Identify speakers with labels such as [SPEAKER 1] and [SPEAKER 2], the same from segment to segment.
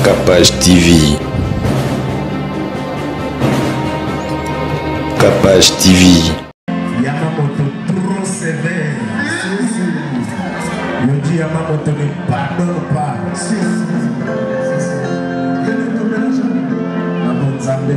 [SPEAKER 1] Capage TV. Capage TV.
[SPEAKER 2] Yamamoto trop sévère. Je dis Yamamoto ne pardonne pas. La bonne Zambé.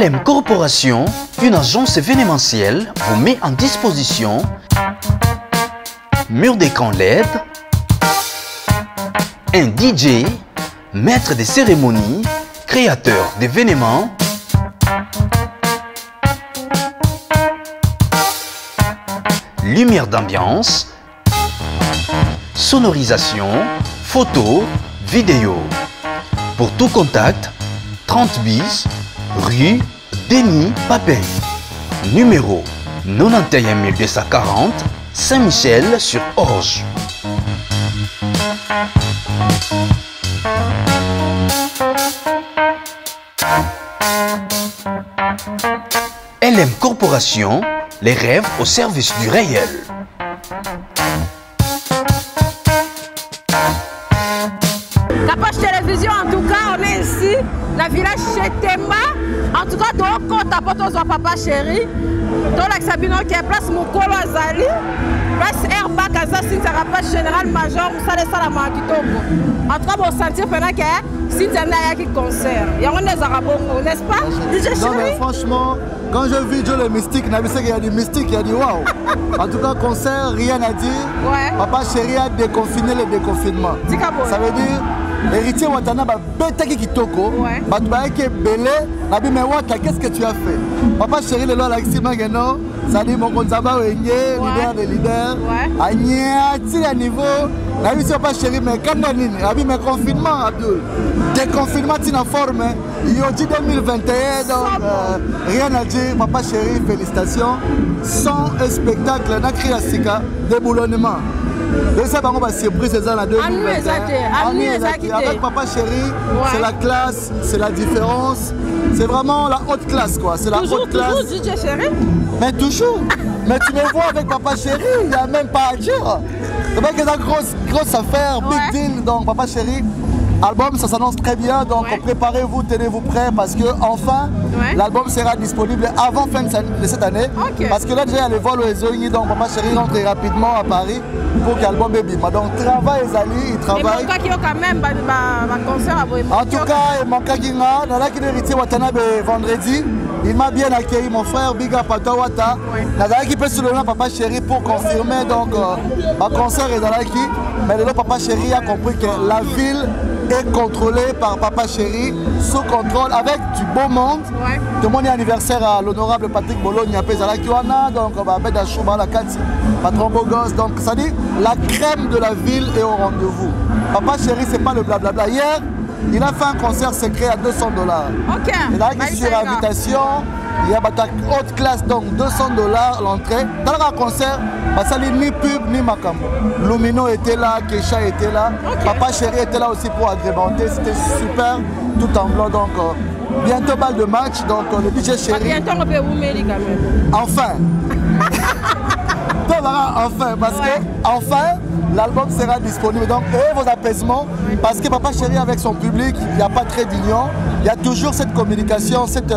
[SPEAKER 3] LM Corporation, une agence événementielle, vous met en disposition mur d'écran LED, un DJ, maître des cérémonies, créateur d'événements, lumière d'ambiance, sonorisation, photo, vidéo. Pour tout contact, 30 bis, rue Denis Papin. Numéro 91 240, Saint-Michel-sur-Orge. LM Corporation, les rêves au service du réel.
[SPEAKER 4] Capache Télévision, en tout cas, on est ici, la village Chetema. En tout cas, donc, quand tu as papa chéri, dans l'Axabino qui est place Moukolo Azali, place Herba Kaza, si tu pas général major, ça laisse la main du topo. En tout cas, on sentir pendant que si tu as un concert, il y a des arabons, n'est-ce pas?
[SPEAKER 5] Non, mais franchement, quand je vis Joe le mystique, il y a du mystique, il y a du waouh. En tout cas, concert, rien à dire.
[SPEAKER 4] Ouais.
[SPEAKER 5] Papa chéri a déconfiné le déconfinement. Ça veut dire, héritier Watana, Betaki Kitoko, Batbaeke Belé, Nabi Mewata, qu'est-ce que tu as fait? Papa chéri, le loi Laxima Geno, ça dit mon Gonzaba Wenge, leader des leaders. Agnea, tu à niveau. Nabi c'est pas chéri, mais quand Nabi mais confinement, Abdul. Déconfinement, tu n'as forme. Il y a 2021, donc rien à dire. Papa chéri, félicitations. Sans un spectacle, on a créé à Sika, déboulonnement. Et ça, on va surprise, c'est ça la 2021. Avec papa chéri, c'est la classe, c'est la différence. C'est vraiment la haute classe, quoi. C'est la haute classe.
[SPEAKER 4] Toujours DJ chéri?
[SPEAKER 5] Mais toujours. Mais tu me vois avec papa chéri, il n'y a même pas à dire. C'est vrai que c'est une grosse affaire, big deal. Donc, papa chéri, album, ça s'annonce très bien. Donc, préparez-vous, tenez-vous prêts parce que enfin, l'album sera disponible avant fin de cette année. Parce que là, déjà, il y a les vols aux Ezoni. Donc, papa chéri rentre rapidement à Paris pour que l'album est bima. Donc, travail, Ezali, il travaille.
[SPEAKER 4] Et il y a quand même un concert à Bohème.
[SPEAKER 5] En tout cas, il manque à Ginga. Dans la qui héritier Watanabe vendredi. Il m'a bien accueilli, mon frère Biga Patawata. Nazala qui peut sur le nom papa chéri pour confirmer donc ma concert est dans la qui. Mais le papa chéri a compris que la ville est contrôlée par papa chéri sous contrôle avec du beau monde. Tout le monde est anniversaire à l'honorable Patrick Bologne à Pézalakiwana. Donc on va mettre à Chouba la Kati, patron beau gosse. Donc ça dit la crème de la ville est au rendez-vous. Papa chéri, c'est pas le blablabla. Hier, il a fait un concert secret à $200. Il a sur invitation, il y a une haute classe, donc $200 l'entrée. Dans le concert, ça n'est ni pub ni macambo. Lumino était là, Kesha était là, papa chéri était là aussi pour agrémenter. C'était super, tout en blanc. Donc bientôt balle de match, donc le DJ chéri.
[SPEAKER 4] Bientôt on peut vous mêler quand même.
[SPEAKER 5] Enfin. Enfin, parce que enfin l'album sera disponible. Donc et vos apaisements, parce que papa chéri avec son public, il n'y a pas très d'union, il y a toujours cette communication, cette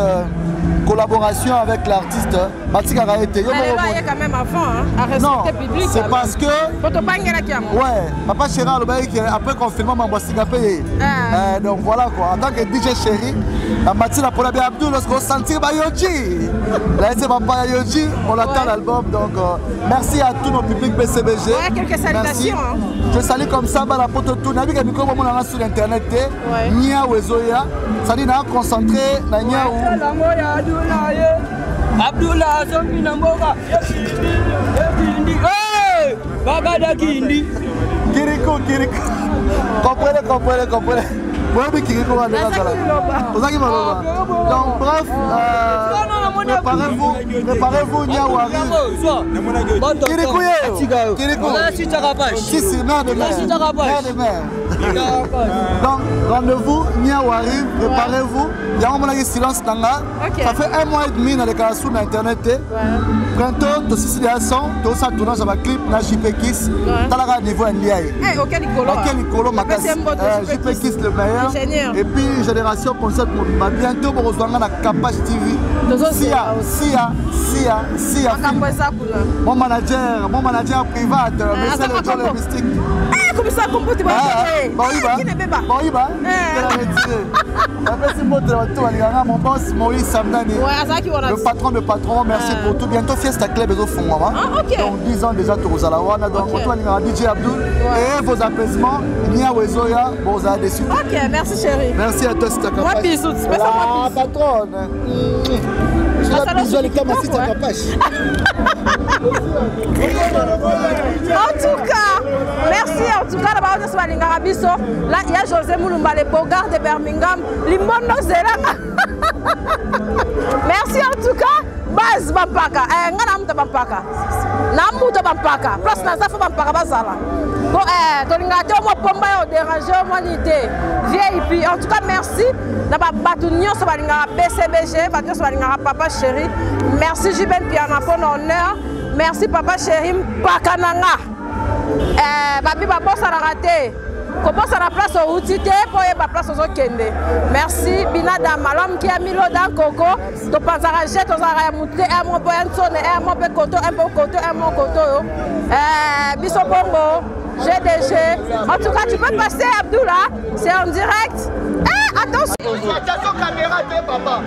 [SPEAKER 5] collaboration avec l'artiste Mathis Karaete.
[SPEAKER 4] Il y a quand même avant, à respecter le public.
[SPEAKER 5] C'est parce que papa chéri après confinement m'a payé. Donc voilà quoi. En tant que DJ chéri, Mathis la pour la bien Abdul lorsqu'on sentit Bayoji. Là c'est papa Yoji, on attend l'album. Donc merci à tous nos publics BCBG.
[SPEAKER 4] Quelques salutations.
[SPEAKER 5] Je salue comme ça la poto tout. Nabi que micro on a sur internet Nia Wezoya. Ça dit na concentré na Nia ou
[SPEAKER 6] Abdullah Zomina Mboga. Hey! Bagada Kindi.
[SPEAKER 5] Kiriko. Comprenez. Moi, je suis donc bref, préparez-vous, Niaou arrive. Kiriko. Si, mère de mère. Donc, rendez-vous, Niaou arrive, préparez-vous. Il y a un moment de silence dans là. Ça fait 1 mois et demi dans les cas sur Internet. Printemps, tu sais, il y a un son, tu as un tournage avec un clip, na JP Kiss. Tu as un niveau NDI.
[SPEAKER 4] Auquel Nicolo,
[SPEAKER 5] JP Kiss le meilleur. Et puis, Génération Concept, bientôt, on reçoit la Capache TV. Sia. Mon manager privat, mais c'est le John Mystique.
[SPEAKER 4] Comme ça, comme tu vas
[SPEAKER 5] mon boss Moïse Samdani, le patron de patron, merci pour tout. Bientôt Fiesta Club et au fond. Donc 10 ans déjà tout aux Alawana. Donc on doit DJ Abdul et vos apaisements. Nia Wezoya, vous avez déçu.
[SPEAKER 4] Ok, merci chérie.
[SPEAKER 5] Merci à toi, c'est ta
[SPEAKER 4] moi bisous,
[SPEAKER 5] patronne.
[SPEAKER 4] En tout cas, merci en tout cas d'abord de ce Balingarabiso. Là, il y a José Moulumba, les Bogards de Birmingham, Limono Zela. Merci en tout cas. Baz Bampaka, Ngana Bampaka. Namuto Bampaka, place Nazafa Bampaka Bazala. Bon, Tolingato, moi, Pomba, au dérangé, humanité. VIP, en tout cas, merci. Batunion, ce Balingara BCBG, Batunion, ce Balingara Papa Chéri. Merci, Jiben Piana, pour l'honneur. Merci, Papa Chéri, Pakananga. Babi, Babo, ça l'a raté. Comment ça la place au Outité pour y avoir place aux Okende. Merci Binada Malom qui a mis l'eau dans Coco. Tu penses à racheter, tu as monté un mot pour un sonne, un mot pour coto, un mot coto, un mot coto. Bissopongo, GDG. En tout cas, tu peux passer Abdoula, c'est en direct. Attention.
[SPEAKER 5] Attention caméra de papa.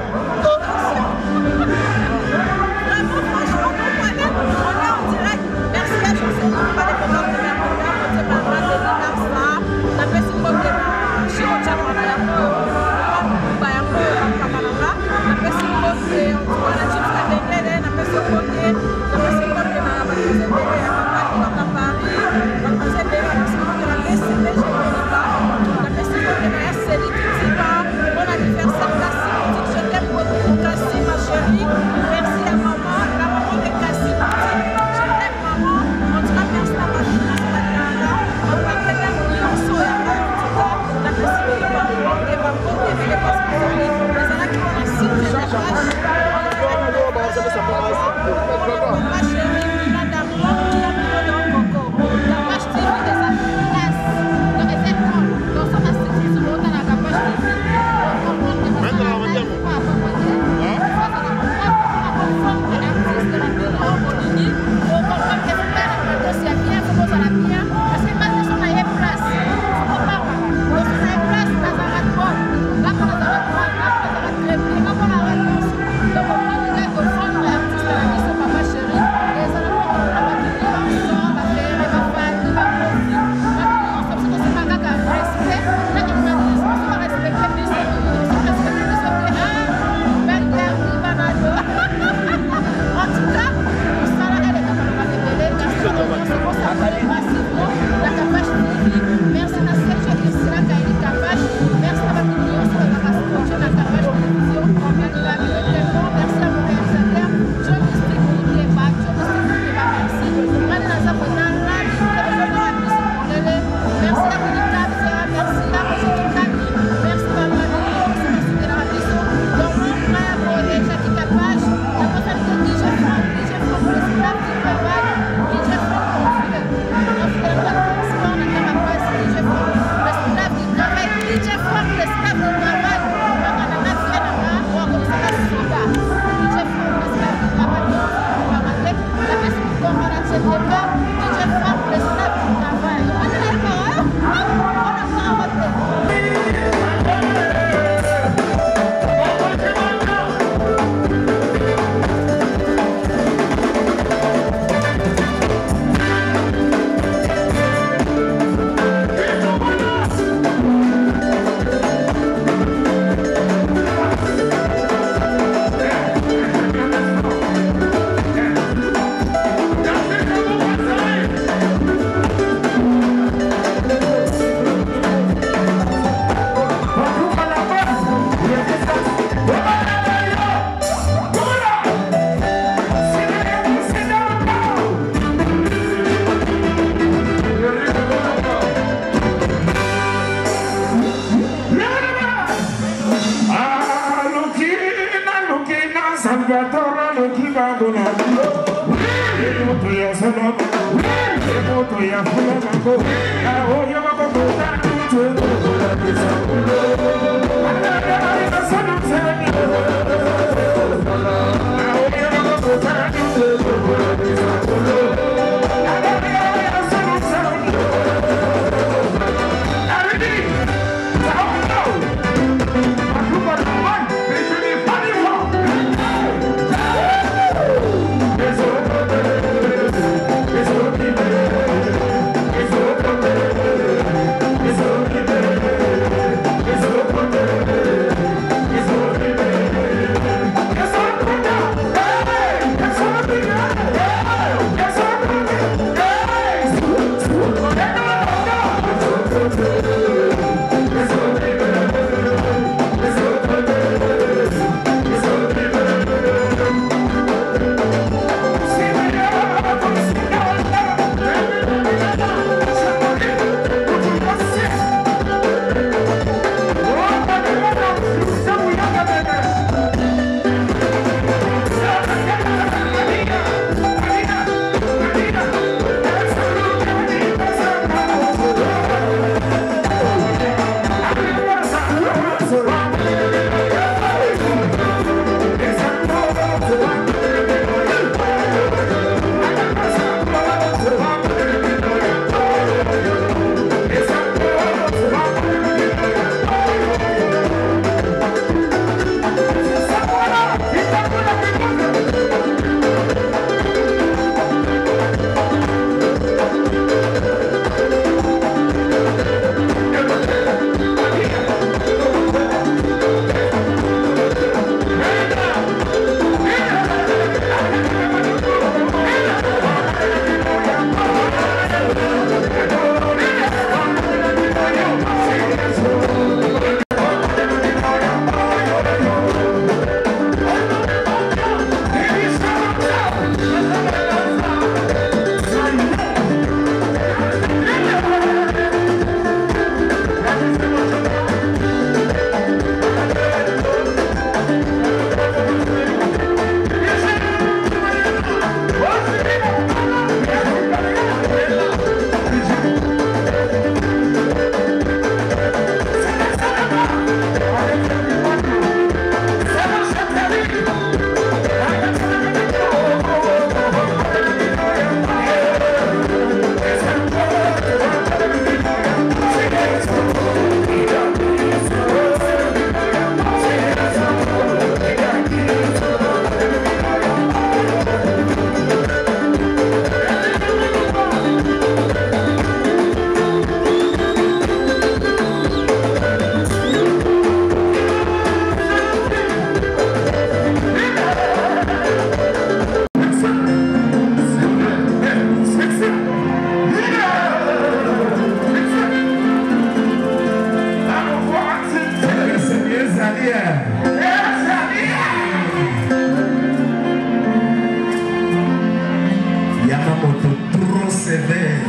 [SPEAKER 2] Yamamoto trop sévère.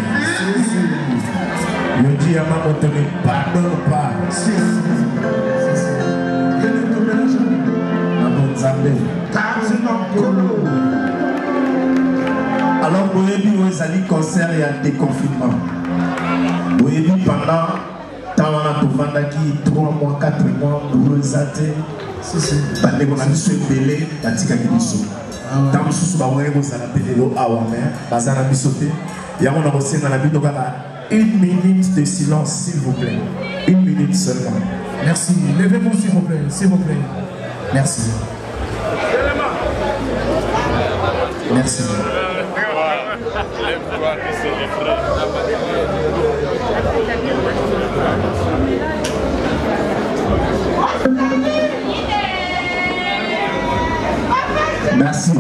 [SPEAKER 2] Je dis Yamamoto ne pardonne pas. Alors, vous avez vu, vous avez concert et un déconfinement. Vous avez vu pendant 3 mois, 4 mois, vous avez une minute de silence, s'il vous plaît. 1 minute seulement.
[SPEAKER 7] Merci. Levez-vous, s'il vous plaît. S'il vous plaît. Merci. Merci.
[SPEAKER 2] Merci.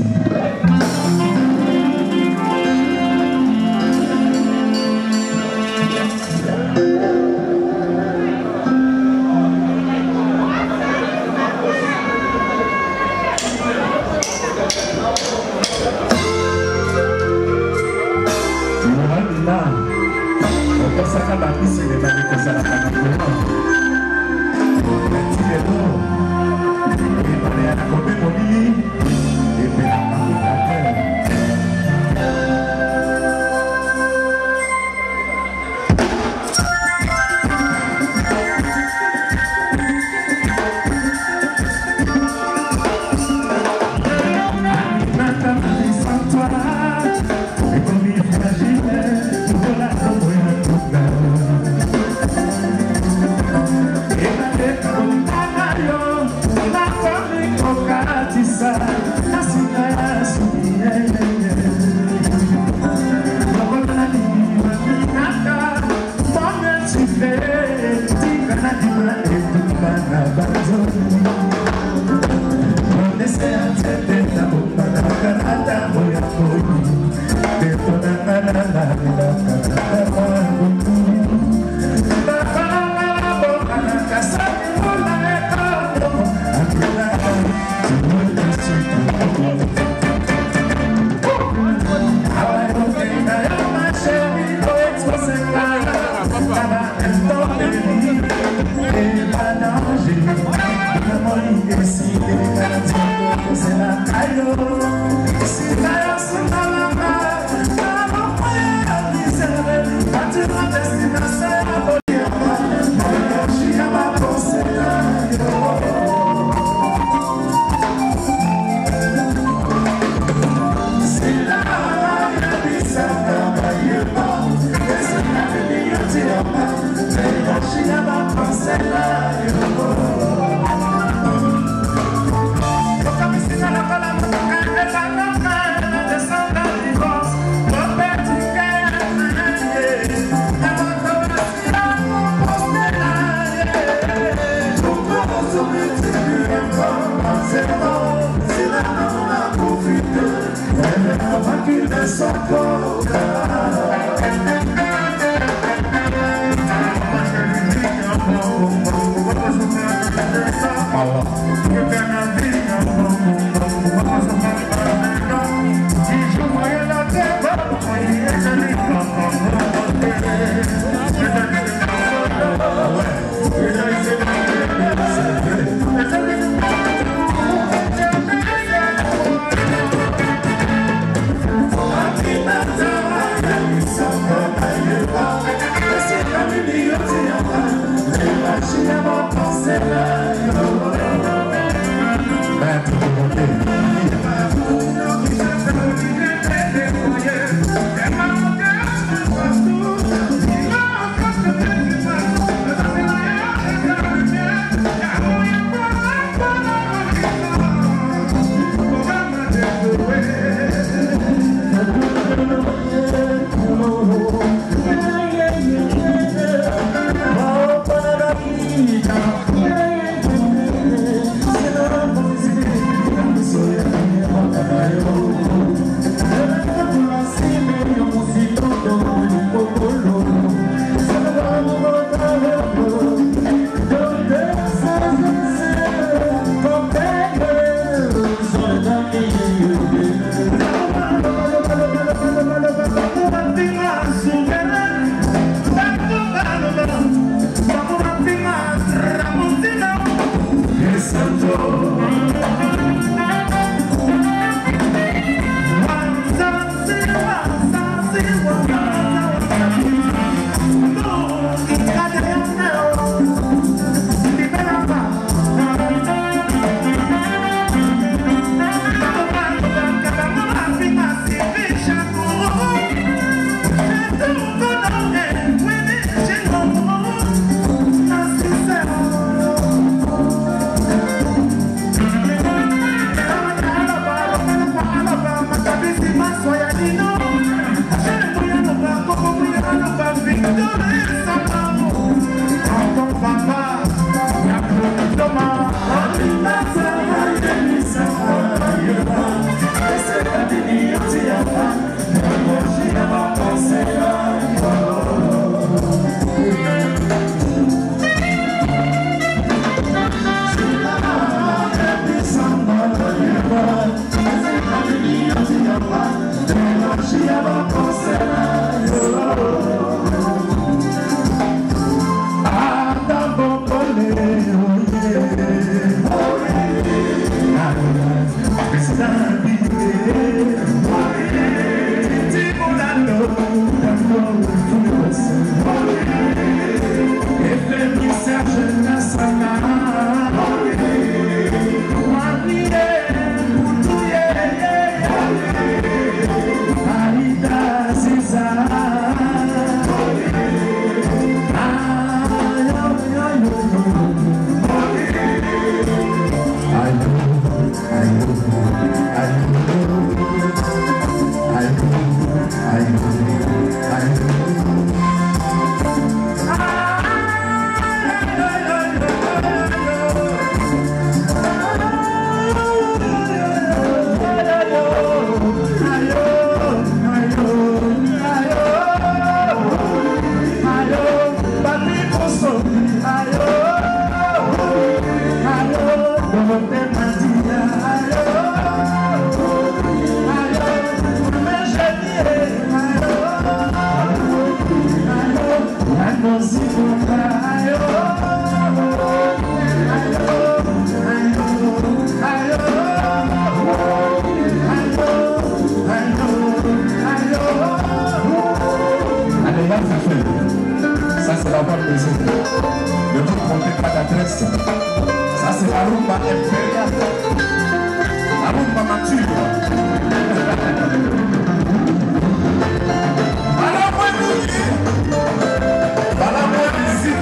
[SPEAKER 2] Ça c'est la voix de Zéro. Ne vous trompez pas d'adresse. Ça c'est la rumba impériale. La rumba mature. Voilà moi nous. Voilà moi ici.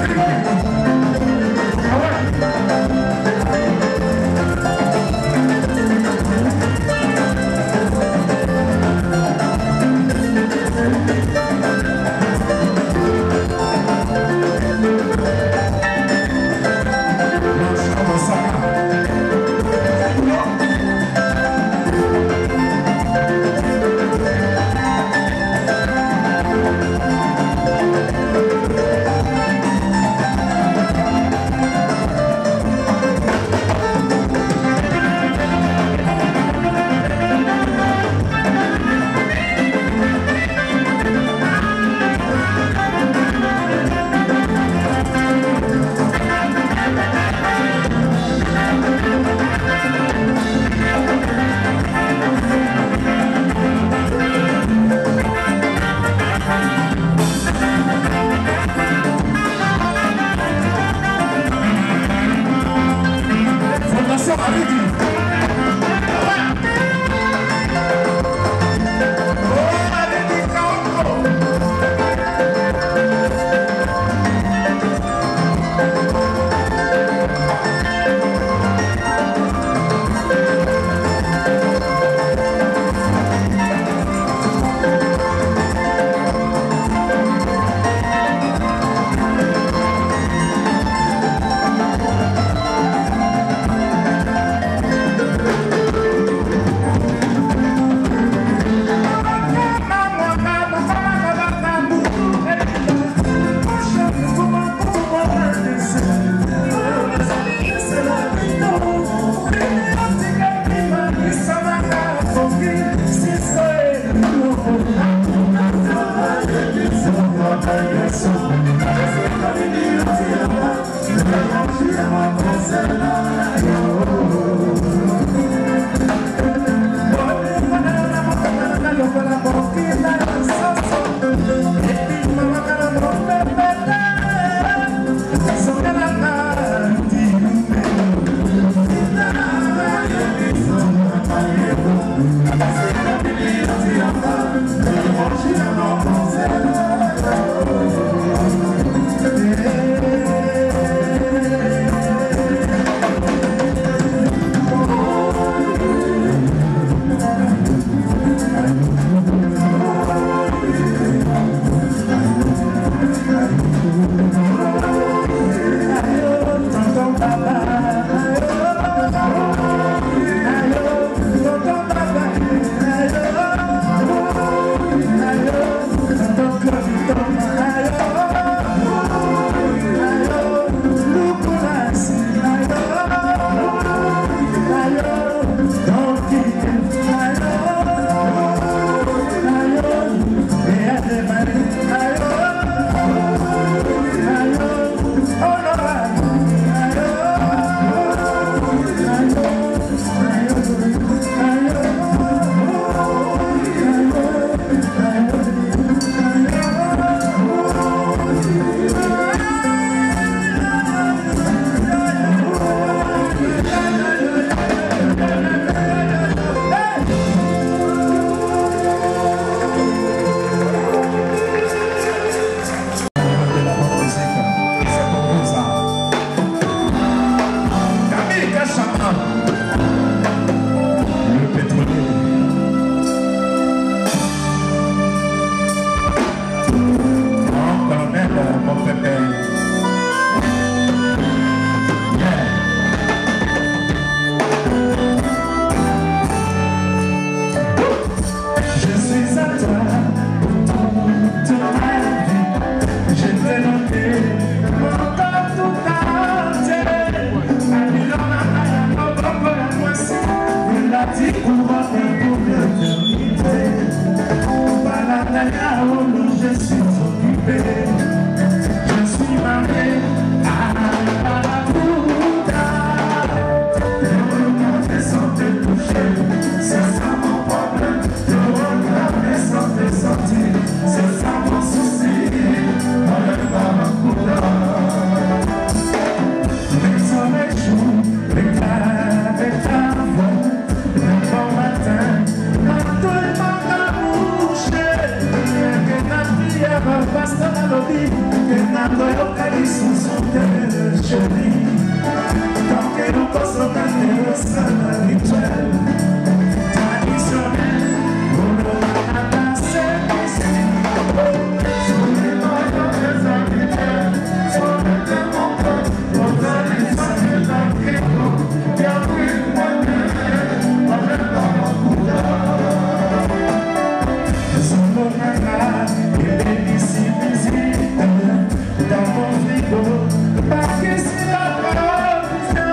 [SPEAKER 2] Parce que c'est la provision,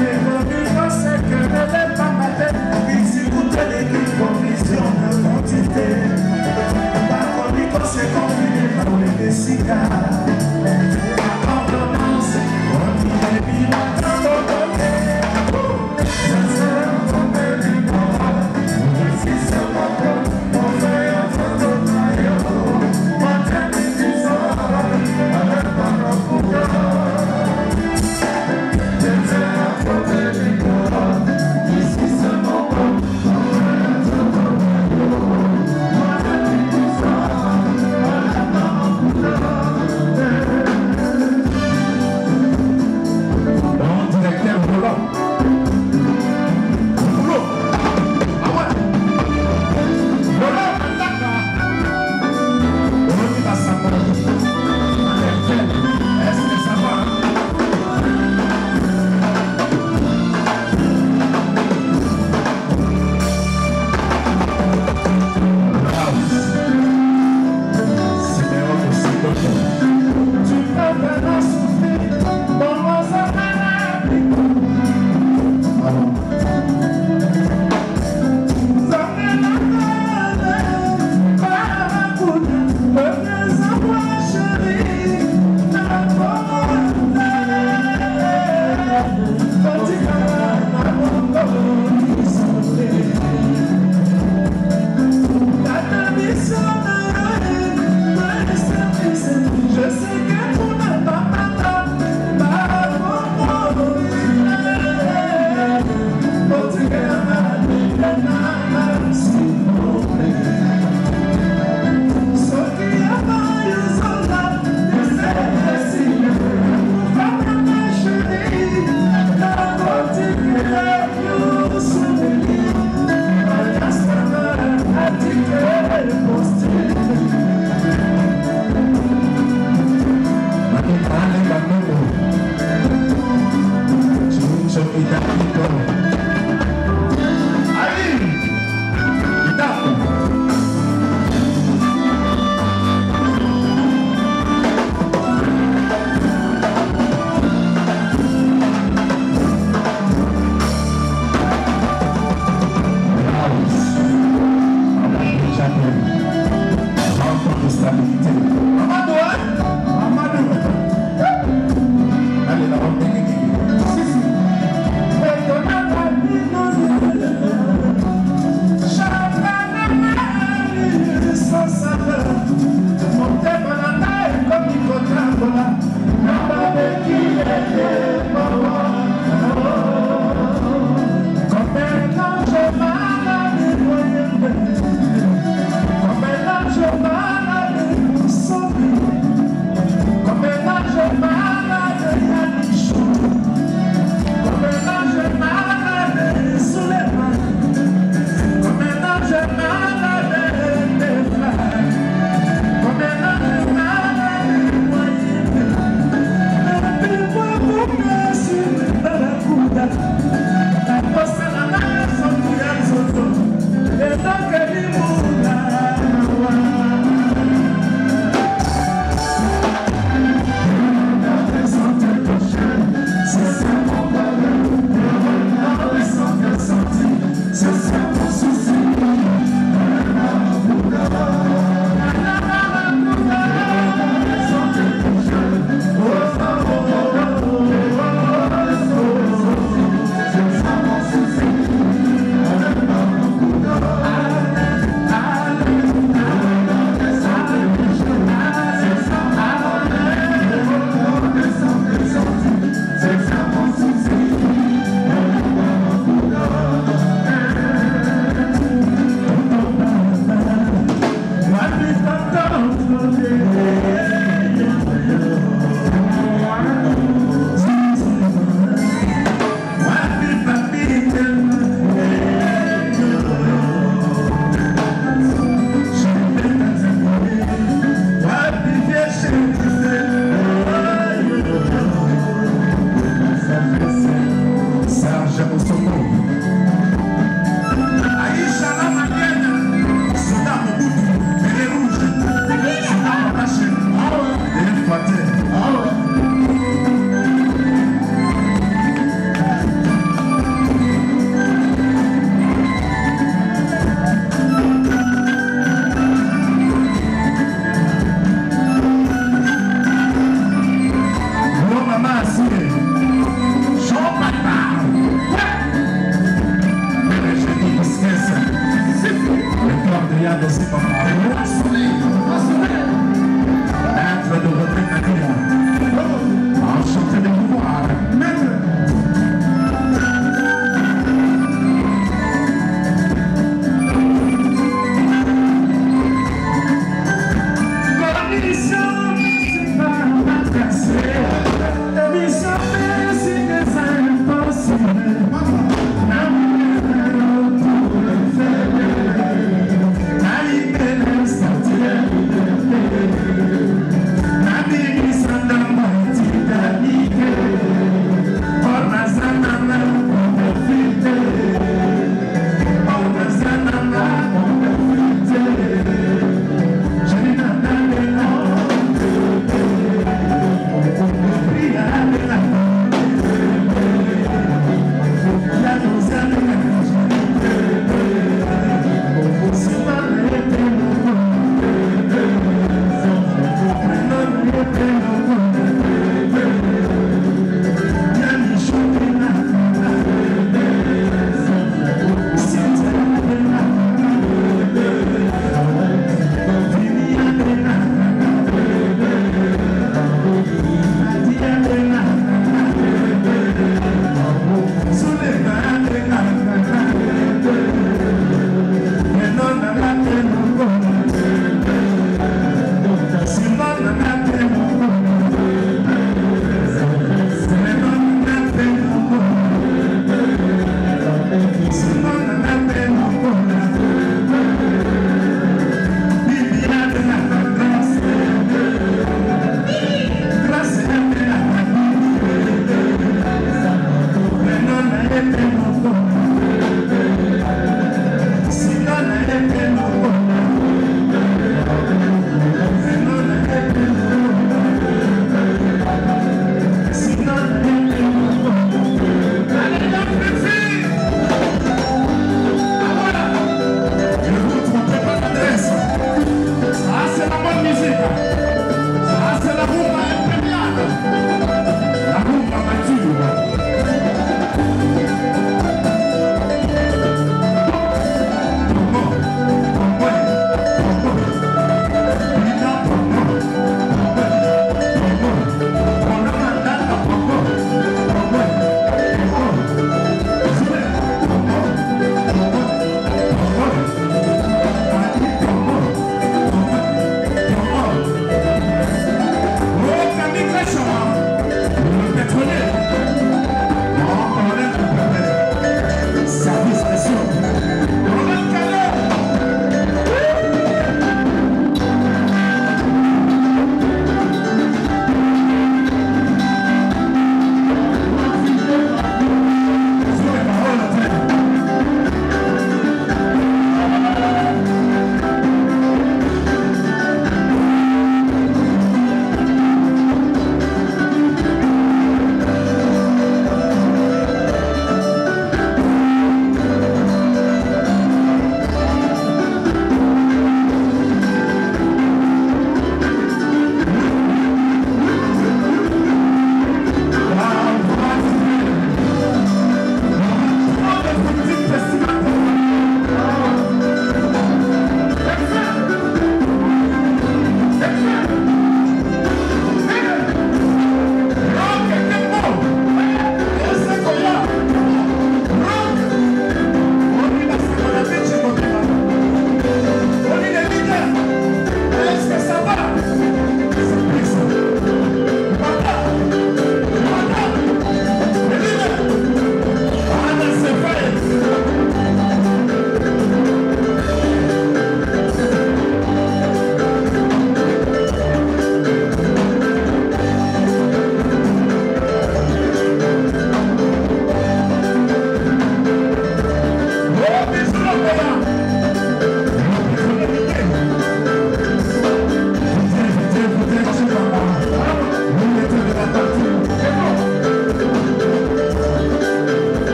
[SPEAKER 2] et mon but c'est que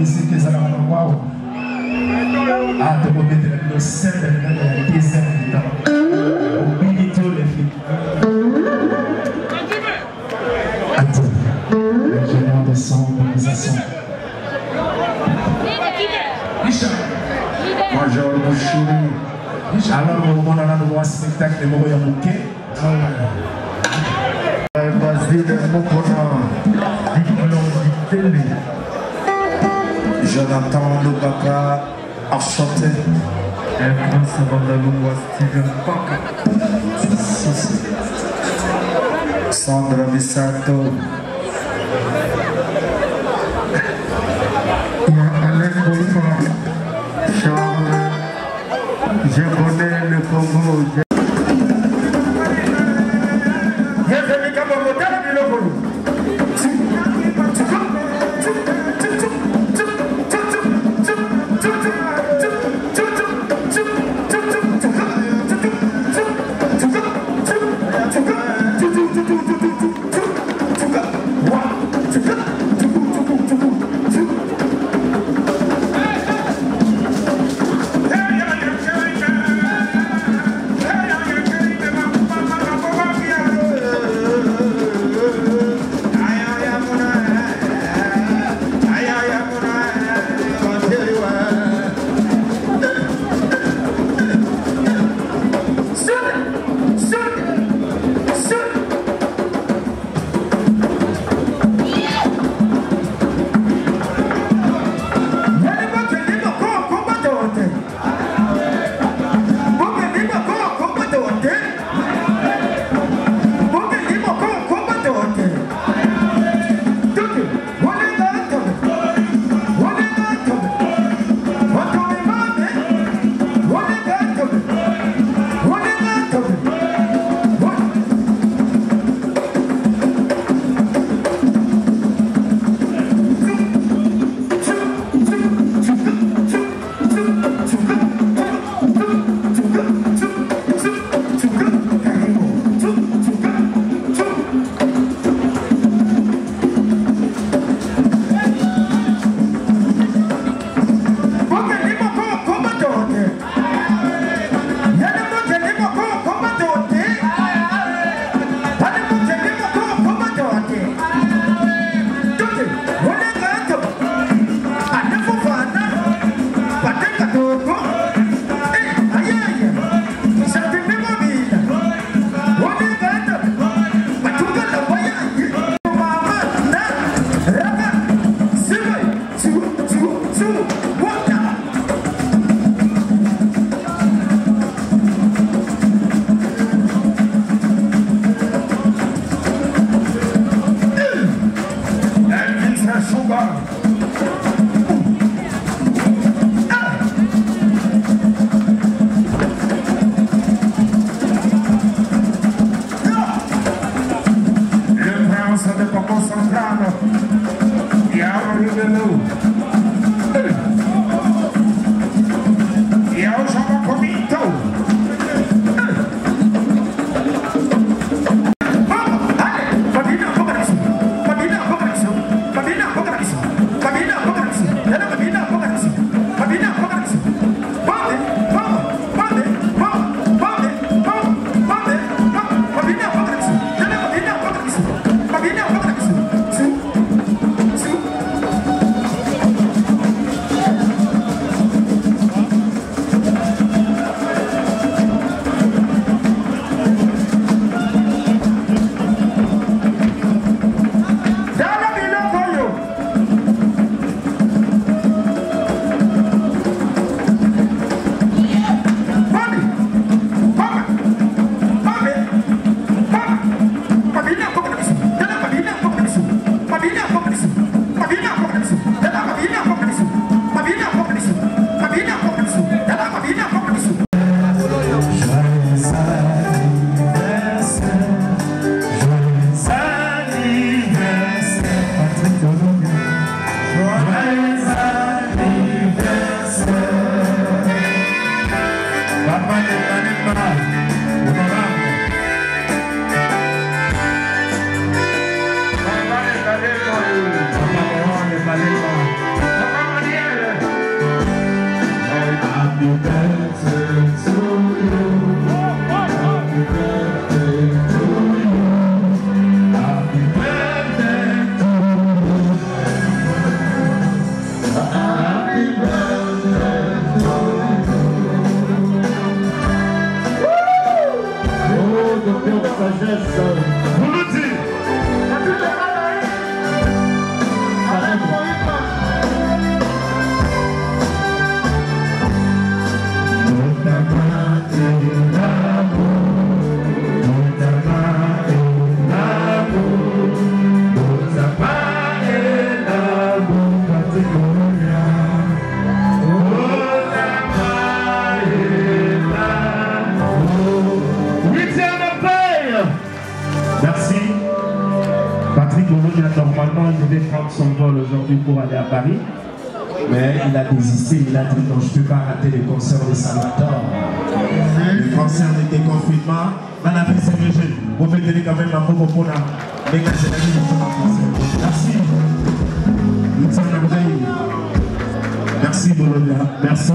[SPEAKER 2] musique ezala na wow. Ah, tu peux mettre le sein de la deuxième mi-temps. Au milieu de les filles. Attends. L'ingénieur de son organisation. Major Bouchiri. Alors, au moment où on a un spectacle de Moroya Mouké. Basile Mokona. Diplôme de télé. Jonathan Lubaka. Enchanté. Un prince Vandaloua Steven Baka. Sandra Misato. Alain Boufa. Charles. Je connais le Congo.
[SPEAKER 7] normalement, il devait prendre son vol aujourd'hui pour aller à Paris.
[SPEAKER 2] Mais il a désisté, il a dit non, je ne peux pas rater le concert de Salvatore. Le concert de déconfinement, on a fait ce rejet. Vous pouvez donner quand même un mot pour la merci. Merci Bologna, merci.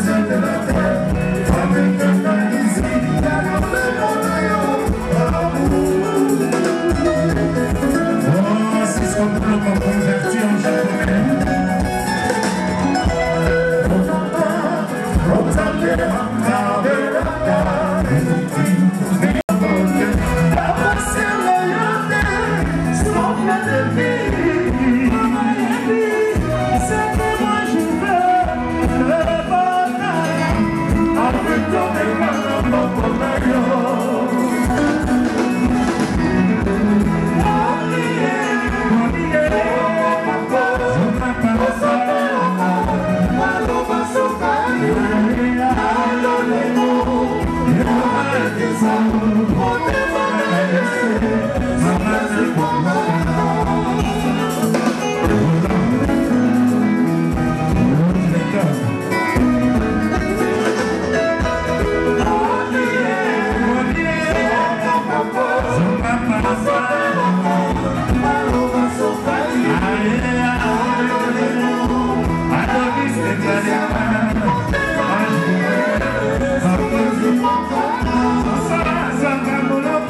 [SPEAKER 2] Zanga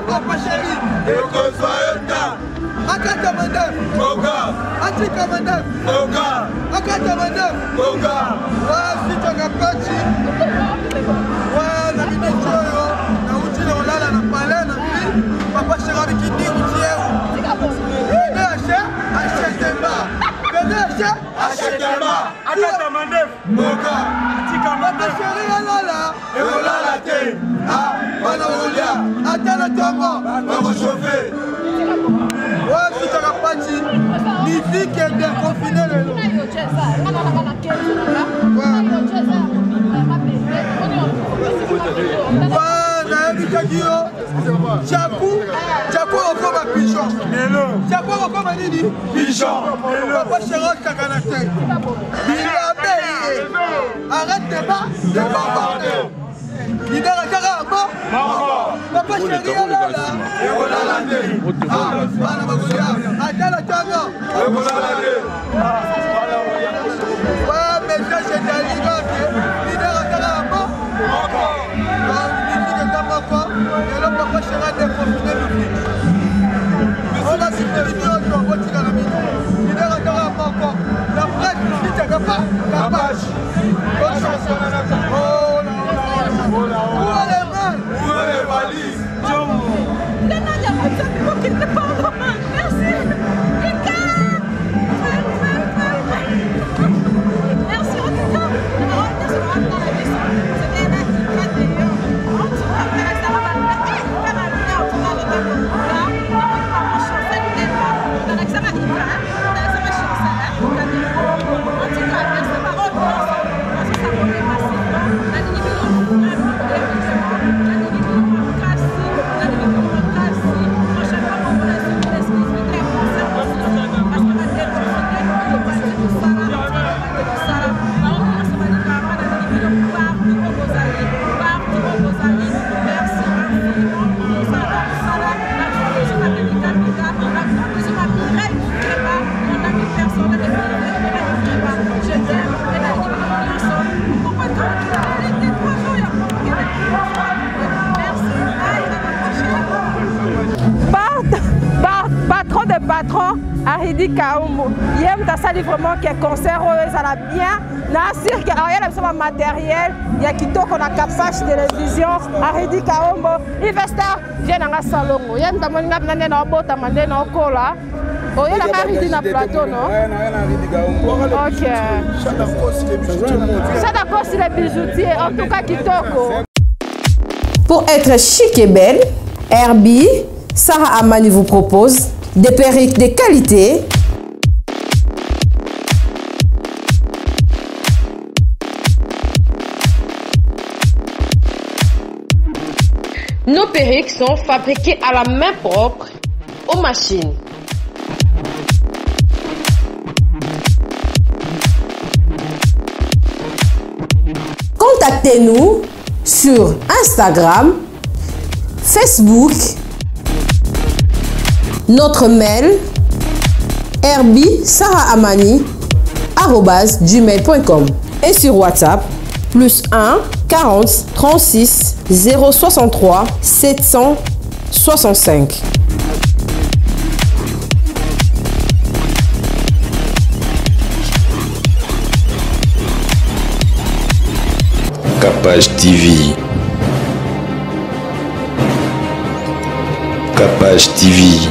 [SPEAKER 5] Papa Chéri,
[SPEAKER 8] Akata Mandef Moka Atika Mandef
[SPEAKER 5] Chéri Alala Eolala te Ah Bana Olia Atala Tongo Bana Chauffé Ouais tout à Rapachi Ni fille qui est bien confinée le lot Chapeau encore ma pigeon. Chapeau encore ma nini. Pigeon. Papa Chéri Kakanate. Arrête tes bas. De papa. Il est à Caramba. Papa Chéri Alala. Ah, Bana Magolia. Atala Tanga. Ouais, mais ça c'est un livre. Il est à Caramba. Et là, papa Chéri est confiné. On a cité les millions de voitures à la minute. Il est encore encore. La presse, il ne t'a pas. Capage. Bonne chance. Oh là là. Où est les mains? Où est les valises?
[SPEAKER 4] Merci. Merci en tout cas. Patron Aridi Kaumbo yem tasali vraiment que concert ça la bien na sûr que rien de matériel ya kitoko na capage télévision Aridi Kaumbo investor vient na salongo yem tamoni na nane na bota mande na kola oyo la Aridi na plateau non OK ça d'accord c'est les bijoutiers en tout cas kitoko.
[SPEAKER 9] Pour être chic et belle, Herbie Sarah Amani vous propose des perruques de qualité,
[SPEAKER 4] nos perruques sont fabriquées à la main propre aux machines.
[SPEAKER 9] Contactez-nous sur Instagram, Facebook, notre mail herbie-sarahamani@gmail.com et sur WhatsApp +1 40 36 063 765.
[SPEAKER 1] Capage TV. Capage TV.